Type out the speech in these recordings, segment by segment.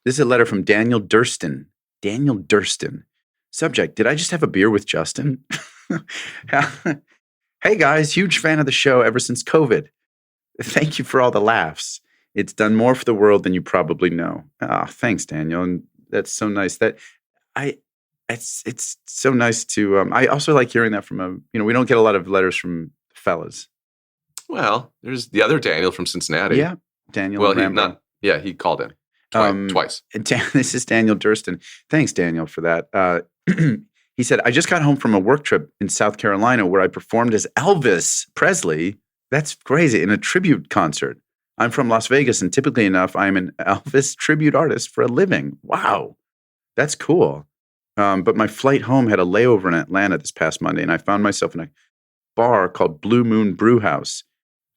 This is a letter from Daniel Durston. Daniel Durston. Subject, did I just have a beer with Justin? Hey guys, huge fan of the show ever since COVID. Thank you for all the laughs. It's done more for the world than you probably know. Ah, thanks, Daniel. And that's so nice. It's so nice to. I also like hearing that from we don't get a lot of letters from fellas. Well, there's the other Daniel from Cincinnati. Yeah, Daniel. Well, he called in twice. This is Daniel Durston. Thanks, Daniel, for that. He said, I just got home from a work trip in South Carolina where I performed as Elvis Presley. That's crazy. In a tribute concert. I'm from Las Vegas, and typically enough, I'm an Elvis tribute artist for a living. Wow. That's cool. But my flight home had a layover in Atlanta this past Monday, and I found myself in a bar called Blue Moon Brew House.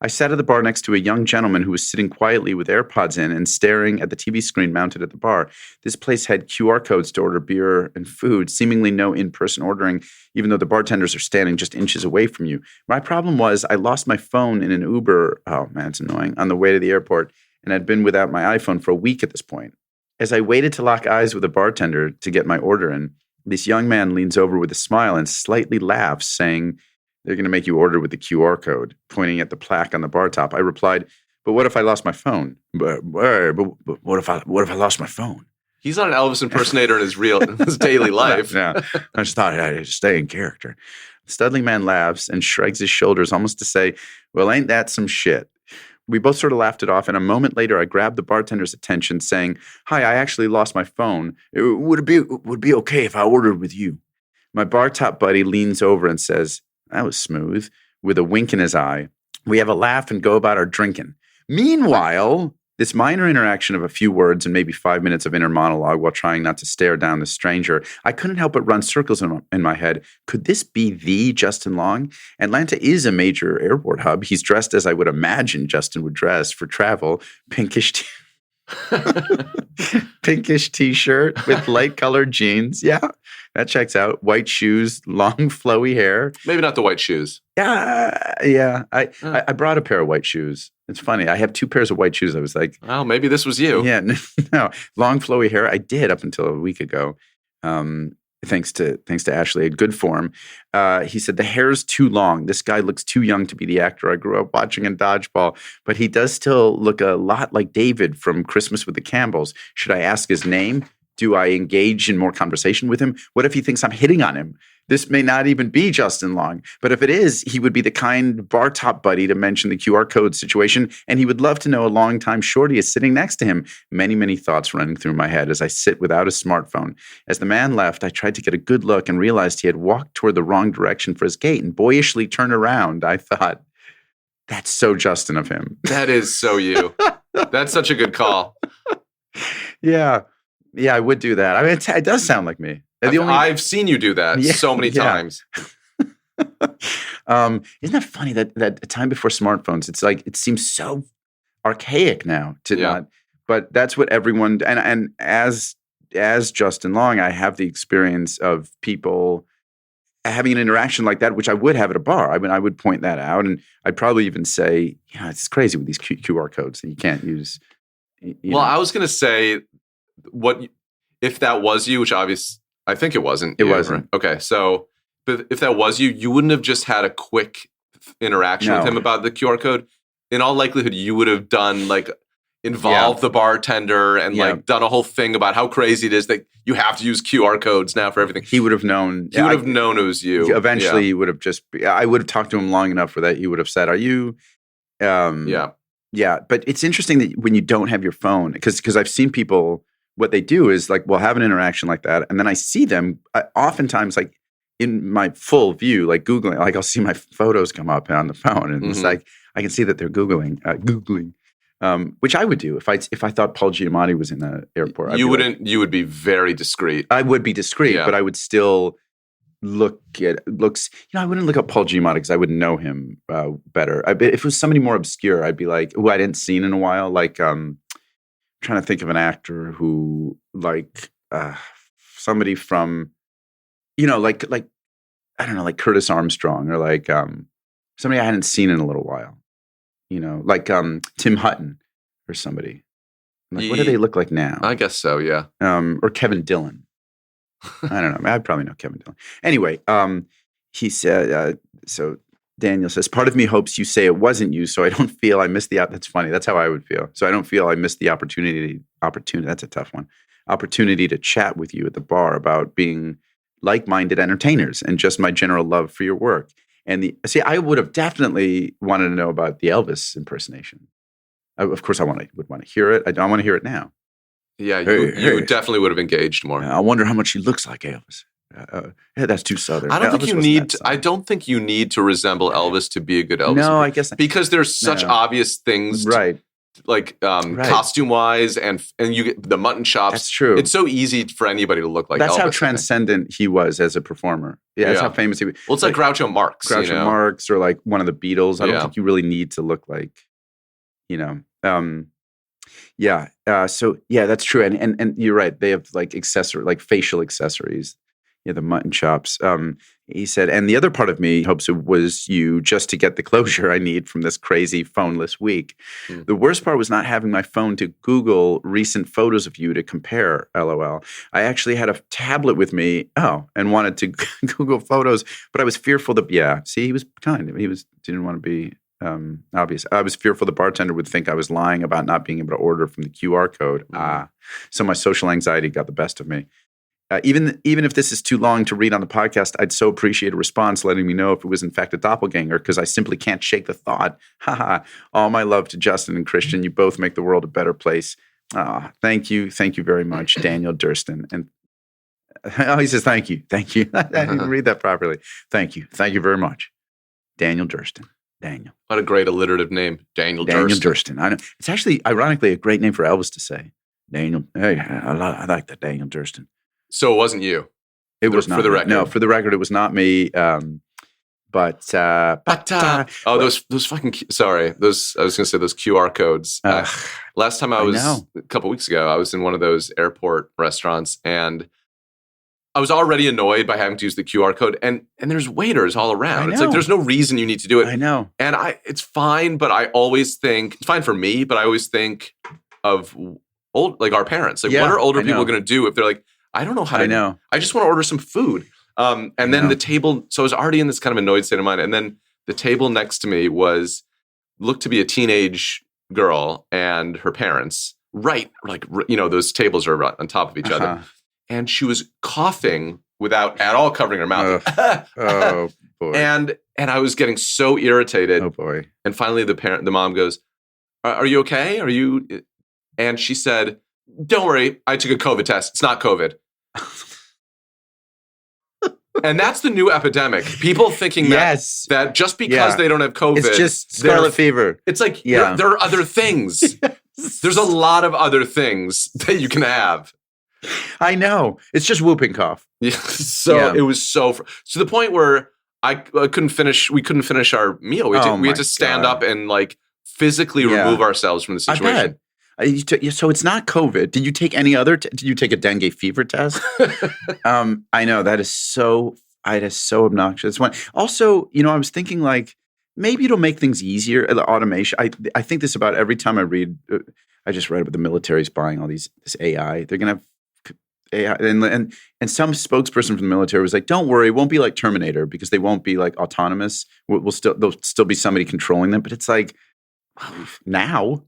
I sat at the bar next to a young gentleman who was sitting quietly with AirPods in and staring at the TV screen mounted at the bar. This place had QR codes to order beer and food, seemingly no in-person ordering, even though the bartenders are standing just inches away from you. My problem was I lost my phone in an Uber, oh man, it's annoying, on the way to the airport, and I'd been without my iPhone for a week at this point. As I waited to lock eyes with a bartender to get my order in, this young man leans over with a smile and slightly laughs, saying, they're going to make you order with the QR code, pointing at the plaque on the bar top. I replied, but what if I lost my phone? But what if I lost my phone? He's not an Elvis impersonator in his daily life. Yeah, I just thought I'd stay in character. The Studley man laughs and shrugs his shoulders almost to say, well, ain't that some shit? We both sort of laughed it off, and a moment later, I grabbed the bartender's attention, saying, hi, I actually lost my phone. Would it be okay if I ordered with you? My bar top buddy leans over and says, that was smooth, with a wink in his eye. We have a laugh and go about our drinking. Meanwhile, this minor interaction of a few words and maybe 5 minutes of inner monologue while trying not to stare down the stranger, I couldn't help but run circles in my head. Could this be the Justin Long? Atlanta is a major airport hub. He's dressed as I would imagine Justin would dress for travel, pinkish t-shirt with light-colored jeans. Yeah, that checks out. White shoes, long flowy hair. Maybe not the white shoes. Yeah. I brought a pair of white shoes. It's funny. I have two pairs of white shoes. I was like, well, maybe this was you. Yeah, no. Long flowy hair. I did up until a week ago. Thanks to Ashley, at Good Form. He said, the hair's too long. This guy looks too young to be the actor I grew up watching in Dodgeball, but he does still look a lot like David from Christmas with the Campbells. Should I ask his name? Do I engage in more conversation with him? What if he thinks I'm hitting on him? This may not even be Justin Long, but if it is, he would be the kind bar top buddy to mention the QR code situation, and he would love to know a longtime shorty is sitting next to him. Many, many thoughts running through my head as I sit without a smartphone. As the man left, I tried to get a good look and realized he had walked toward the wrong direction for his gate and boyishly turned around. I thought, that's so Justin of him. That is so you. That's such a good call. Yeah, I would do that. I mean, it does sound like me. I've seen you do that so many times. Isn't that funny that a time before smartphones, it's like, it seems so archaic now to not, but that's what everyone, and as Justin Long, I have the experience of people having an interaction like that, which I would have at a bar. I mean, I would point that out, and I'd probably even say, it's crazy with these QR codes that you can't use. I was going to say, if that was you, which obviously, I think it wasn't. It wasn't. Okay, so but if that was you wouldn't have just had a quick interaction with him about the like code. In all likelihood, you would have done involved the bartender and done a whole thing about how crazy it is that you have to use QR codes now for everything. He would have known. He would have known it was you. Eventually, he would have I would have talked to him long enough for that. He would have said, "Are you?" Yeah, but it's interesting that when you don't have your phone, because I've seen people. What they do is we'll have an interaction like that, and then I see them oftentimes in my full view, Googling. I'll see my photos come up on the phone, and it's I can see that they're googling, which I would do if I thought Paul Giamatti was in the airport. You wouldn't. You would be very discreet. I would be discreet, but I would still look at looks. I wouldn't look up Paul Giamatti because I would know him better. If it was somebody more obscure, I'd be like, who I didn't see in a while, trying to think of an actor who somebody from, I don't know, Curtis Armstrong or somebody I hadn't seen in a little while, Tim Hutton or somebody. Like, what do they look like now? I guess so, yeah. Or Kevin Dillon. I don't know. I probably know Kevin Dillon. Anyway, he said, so Daniel says, part of me hopes you say it wasn't you, so I don't feel I missed the that's funny. That's how I would feel. So I don't feel I missed the opportunity. That's a tough one. Opportunity to chat with you at the bar about being like-minded entertainers and just my general love for your work. And I would have definitely wanted to know about the Elvis impersonation. Of course, would want to hear it. I want to hear it now. Yeah, you definitely would have engaged more. I wonder how much he looks like Elvis. Yeah, that's too Southern. I don't think you need to resemble Elvis to be a good Elvis. No, I guess not. Because there's such obvious things, right? Costume wise, and you get the mutton chops. That's true. It's so easy for anybody to look like. That's Elvis, how transcendent he was as a performer. Yeah, that's how famous he was. Well, it's like Groucho Marx. Marx, or like one of the Beatles. I don't think you really need to look like, so that's true. And you're right. They have like facial accessories. Yeah, the mutton chops. He said, and the other part of me hopes it was you just to get the closure I need from this crazy phoneless week. The worst part was not having my phone to Google recent photos of you to compare, LOL. I actually had a tablet with me, and wanted to Google photos, but I was fearful that, he was kind. Didn't want to be obvious. I was fearful the bartender would think I was lying about not being able to order from the QR code. So my social anxiety got the best of me. Even if this is too long to read on the podcast, I'd so appreciate a response letting me know if it was in fact a doppelganger, because I simply can't shake the thought. All my love to Justin and Christian. You both make the world a better place. Thank you very much, Daniel Durston. And he says thank you. I didn't read that properly. Thank you very much, Daniel Durston. Daniel. What a great alliterative name, Daniel Durston. I know. It's actually ironically a great name for Elvis to say. Daniel. Hey, I like that, Daniel Durston. So it wasn't you. It was not for the record. No, for the record, it was not me. Those fucking. Sorry, those. I was going to say those QR codes. Last time a couple weeks ago, I was in one of those airport restaurants, and I was already annoyed by having to use the QR code, and there's waiters all around. It's like there's no reason you need to do it. I know, and it's fine, but I always think it's fine for me, but I always think of our parents. Like, what are older people going to do if they're like, I don't know how to. I know. I just want to order some food. And then the table. So I was already in this kind of annoyed state of mind. And then the table next to me looked to be a teenage girl and her parents. Right, those tables are on top of each other. And she was coughing without at all covering her mouth. Oh boy! And I was getting so irritated. Oh boy! And finally, the mom goes, "Are you okay? Are you?" And she said, "Don't worry, I took a COVID test. It's not COVID." And that's the new epidemic. People thinking that just because they don't have COVID, it's just scarlet fever. It's like there are other things. There's a lot of other things that you can have. I know. It's just whooping cough. Yeah. It was to the point where I couldn't finish. We couldn't finish our meal. We had to stand up and physically remove ourselves from the situation. So it's not COVID. Did you take any other? Did you take a dengue fever test? I know that is so obnoxious. Also, I was thinking maybe it'll make things easier. The automation. I think this about every time I read. I just read about the military's buying all this AI. They're gonna have AI, and some spokesperson from the military was like, "Don't worry, it won't be like Terminator because they won't be autonomous. There'll still be somebody controlling them." But it's now.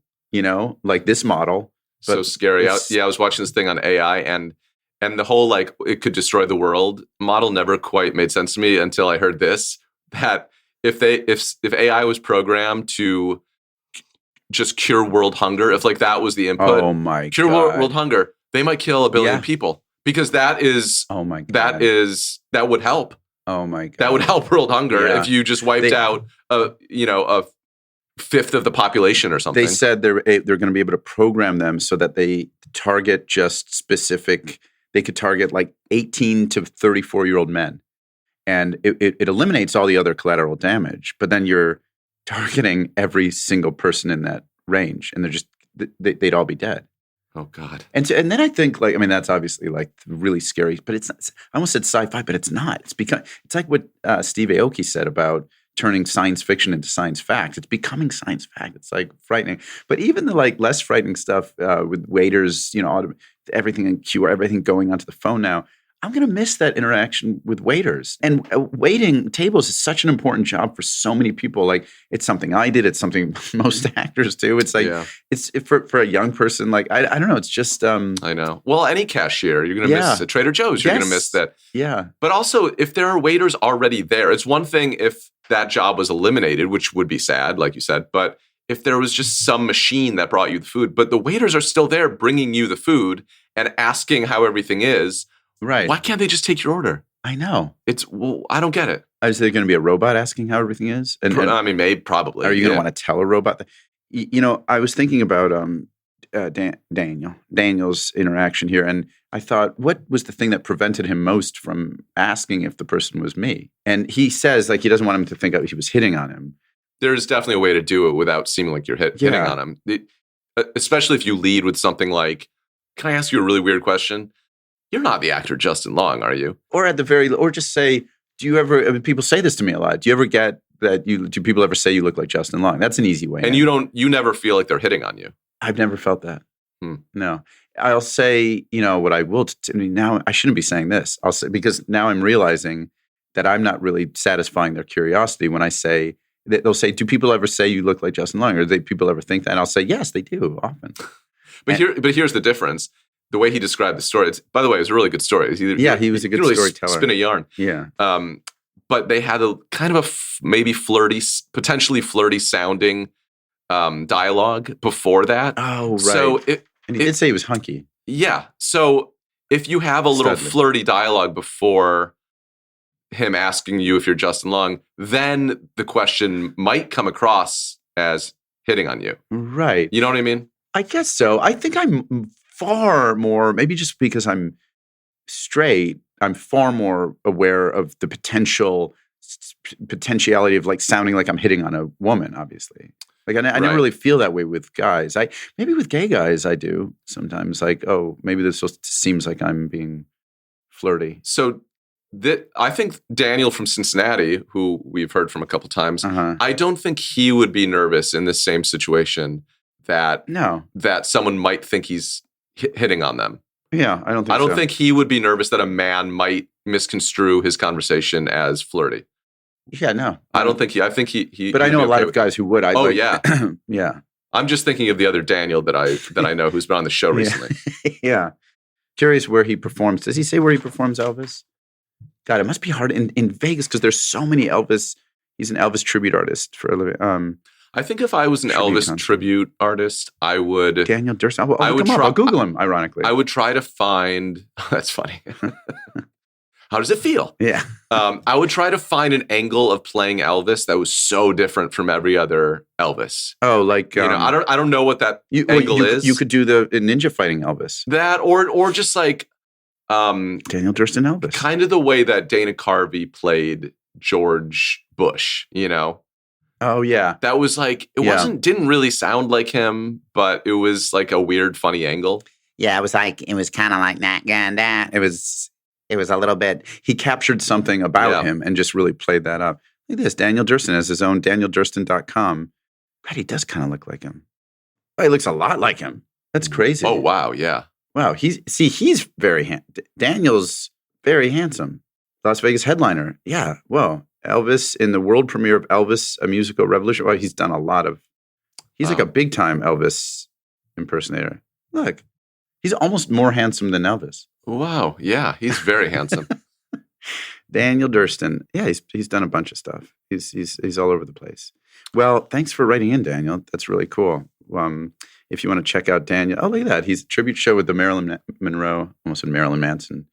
This model. So scary. I was watching this thing on AI and the whole it could destroy the world model never quite made sense to me until I heard this, that if AI was programmed to just cure world hunger, if that was the input, cure world hunger, they might kill 1 billion people, because that is that would help. Oh my God. That would help world hunger if you just wiped out a fifth of the population or something. They said they're going to be able to program them so that they target just specific. They could target 18 to 34-year-old men, and it eliminates all the other collateral damage. But then you're targeting every single person in that range, and they'd all be dead. Oh God! And then I think that's obviously really scary, but it's not, I almost said sci-fi, but it's not. It's like what Steve Aoki said about turning science fiction into science fact. It's becoming science fact. It's like frightening. But even the like less frightening stuff with waiters, everything in queue, everything going onto the phone now. I'm going to miss that interaction with waiters. And waiting tables is such an important job for so many people. Like, it's something I did. It's something most actors do. It's like, it's for a young person, like, I don't know. It's just. I know. Well, any cashier, you're going to miss at Trader Joe's. You're going to miss that. Yeah. But also, if there are waiters already there, it's one thing if that job was eliminated, which would be sad, like you said. But if there was just some machine that brought you the food, but the waiters are still there bringing you the food and asking how everything is. Right. Why can't they just take your order? I know. I don't get it. Is there going to be a robot asking how everything is? I mean, maybe, probably. Are you going to want to tell a robot that? I was thinking about Daniel's interaction here, and I thought, what was the thing that prevented him most from asking if the person was me? And he says, like, he doesn't want him to think he was hitting on him. There's definitely a way to do it without seeming like you're hitting on him. Especially if you lead with something like, can I ask you a really weird question? You're not the actor Justin Long, are you? Or or just say, people say this to me a lot. Do you ever get that do people ever say you look like Justin Long? That's an easy way. And you never feel like they're hitting on you. I've never felt that. No. I'll say, what I will, now I shouldn't be saying this. I'll say, because now I'm realizing that I'm not really satisfying their curiosity when I say, they'll say, do people ever say you look like Justin Long? Or do people ever think that? And I'll say, yes, they do often. But here's the difference. The way he described the story, by the way, it was a really good story. He was a good storyteller. Spin a yarn. Yeah. But they had a kind of maybe potentially flirty sounding dialogue before that. Oh, right. So and he did say he was hunky. Yeah. So if you have a little flirty dialogue before him asking you if you're Justin Long, then the question might come across as hitting on you. Right. You know what I mean? I guess so. I think I'm far more, maybe just because I'm straight, I'm far more aware of the potentiality of like sounding like I'm hitting on a woman, obviously. Like I never really feel that way with guys. Maybe with gay guys I do sometimes, like, oh, maybe this just seems like I'm being flirty. So I think Daniel from Cincinnati, who we've heard from a couple times, I don't think he would be nervous in this same situation that someone might think he's hitting on them. Yeah, I don't think he would be nervous that a man might misconstrue his conversation as flirty. Yeah, no. I don't think he. I think he. But I know a lot of guys who would. Yeah. Yeah. I'm just thinking of the other Daniel that I know who's been on the show recently. Yeah. Curious where he performs. Does he say where he performs Elvis? God, it must be hard in Vegas because there's so many Elvis. He's an Elvis tribute artist for a living. I think if I was an Elvis tribute artist, I would. Daniel Durston. I'll Google him, ironically. I would try to find. That's funny. How does it feel? Yeah. I would try to find an angle of playing Elvis that was so different from every other Elvis. Oh, like I don't know what that angle is. You could do the ninja fighting Elvis. That or just like Daniel Durston Elvis. Kind of the way that Dana Carvey played George Bush, Oh yeah. That was like didn't really sound like him, but it was like a weird, funny angle. Yeah, it was kind of like that guy and that. It was a little bit. He captured something about him and just really played that up. Look at this. Daniel Durston has his own DanielDurston.com. God, he does kind of look like him. Oh, he looks a lot like him. That's crazy. Oh wow, yeah. Wow, he's very Daniel's very handsome. Las Vegas headliner. Yeah. Well, Elvis in the world premiere of Elvis: A Musical Revolution. Well, he's done a lot of. He's like a big time Elvis impersonator. Look, he's almost more handsome than Elvis. Wow. Yeah, he's very handsome. Daniel Durston. Yeah, he's done a bunch of stuff. He's all over the place. Well, thanks for writing in, Daniel. That's really cool. If you want to check out Daniel, oh, look at that. He's a tribute show with the Marilyn Monroe, almost a Marilyn Manson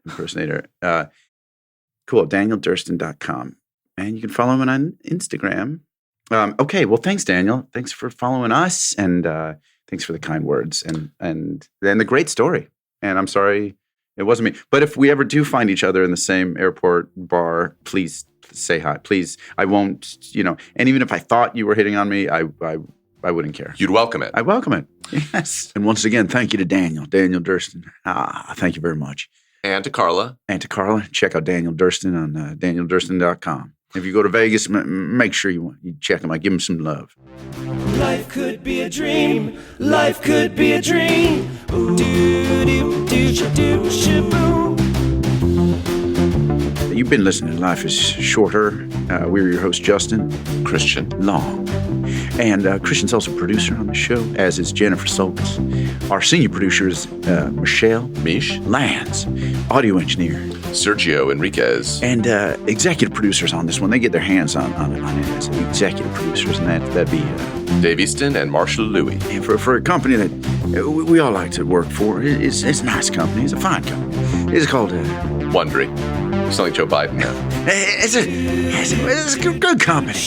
impersonator. Cool. DanielDurston.com. And you can follow him on Instagram. Okay. Well, thanks, Daniel. Thanks for following us. And thanks for the kind words and the great story. And I'm sorry it wasn't me. But if we ever do find each other in the same airport bar, please say hi. Please. I won't, and even if I thought you were hitting on me, I wouldn't care. You'd welcome it. I welcome it. Yes. And once again, thank you to Daniel Durston. Thank you very much. And to Carla. Check out Daniel Durston on DanielDurston.com. If you go to Vegas, make sure you check him out. Give him some love. Life could be a dream. Life could be a dream. You've been listening to Life is Shorter. We're your host, Justin. Christian Long. And Christian's also producer on the show, as is Jennifer Soltis. Our senior producer is Michelle Mish Lands, audio engineer Sergio Enriquez, and executive producers on this one. They get their hands on it as executive producers, and that'd be Dave Easton and Marshall Louis. And for a company that we all like to work for, it's a nice company. It's a fine company. It's called Wondery. It's like Joe Biden now. It's a good company.